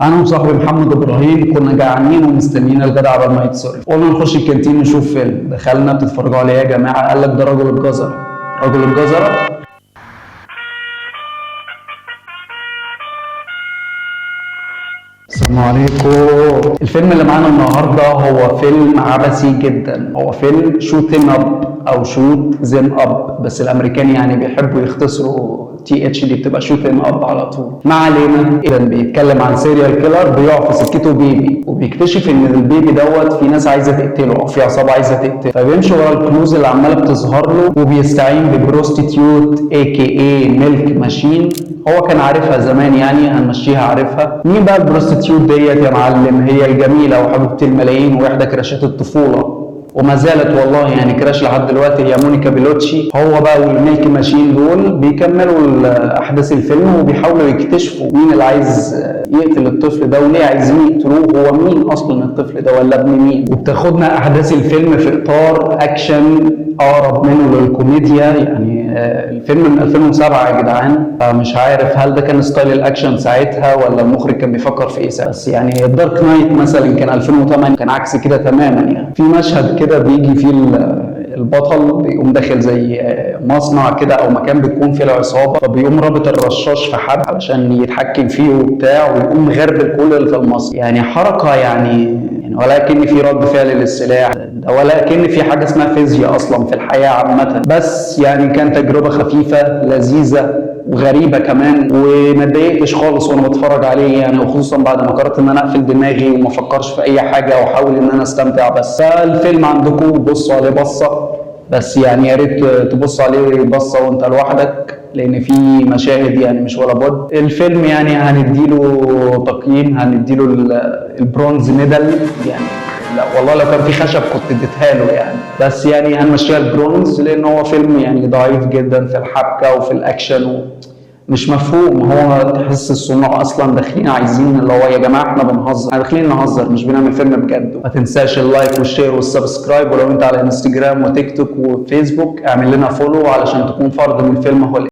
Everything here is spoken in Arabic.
انا وصاحبي محمد ابراهيم كنا جعانين ومستنيين الغدا عبال ما يتصرف، قلنا نخش الكانتين نشوف فيلم. دخلنا بتتفرجوا عليه يا جماعه؟ قال لك ده رجل الجزره. رجل الجزره. السلام عليكم. الفيلم اللي معانا النهارده هو فيلم عبثي جدا، هو فيلم شوت ام اب او شوت زم اب، بس الامريكان يعني بيحبوا يختصروا تي اتش دي، بتبقى شوت ام اب على طول. ما علينا. اذا بيتكلم عن سيريال كيلر بيقع في سكته بيبي، وبيكتشف ان البيبي دوت في ناس عايزه تقتله او في عصابه عايزه تقتله، فبيمشي ورا الكنوز اللي عماله بتظهر له، وبيستعين ببروستيتيوت اي كي اي ميلك ماشين. هو كان عارفها زمان، يعني هنمشيها عارفها. مين بقى البروستيتيوت ديت يا معلم؟ هي الجميله وحبيبه الملايين واحدى كراشات الطفوله، وما زالت والله يعني كراش لحد دلوقتي، هي مونيكا بيلوتشي. هو بقى والميلك ماشين دول بيكملوا احداث الفيلم وبيحاولوا يكتشفوا مين اللي عايز يقتل الطفل ده وليه عايزين يقتلوه، هو مين اصلا الطفل ده ولا ابن مين. وبتاخدنا احداث الفيلم في اطار اكشن اقرب منه للكوميديا، يعني الفيلم من 2007 يا جدعان، فمش عارف هل ده كان ستايل الاكشن ساعتها ولا المخرج كان بيفكر في ايه ساعتها. بس يعني الدارك نايت مثلا كان 2008 كان عكس كده تماما. يعني في مشهد كده بيجي فيه البطل بيقوم داخل زي مصنع كده او مكان بتكون فيه العصابه، فبيقوم رابط الرشاش في حد علشان يتحكم فيه وبتاع، ويقوم مغربل كل اللي في المصنع. يعني حركه يعني ولكن في رد فعل للسلاح ده، ولكن في حاجه اسمها فيزياء اصلا في الحياه عامه. بس يعني كانت تجربه خفيفه لذيذه وغريبه كمان، وما اتضايقتش خالص وانا بتفرج عليه يعني، وخصوصا بعد ما قررت ان انا اقفل دماغي وما افكرش في اي حاجه واحاول ان انا استمتع بس. فالفيلم عندكم بصوا عليه بصه، بس يعني يا ريت تبص عليه بصه وانت لوحدك، لان في مشاهد يعني مش ولا بد. الفيلم يعني هنديله تقييم، هنديله البرونز ميدال يعني. لا والله لو كان في خشب كنت اديتها له يعني، بس يعني هنمشيها البرونز لان هو فيلم يعني ضعيف جدا في الحبكه وفي الاكشن مش مفهوم. هو تحس الصناع اصلا داخلين عايزين اللي هو يا جماعه احنا بنهزر، احنا داخلين نهزر مش بنعمل فيلم بجد. ما تنساش اللايك والشير والسبسكرايب، ولو انت على انستجرام وتيك توك وفيسبوك اعمل لنا فولو علشان تكون فرد من فيلم هوليوود.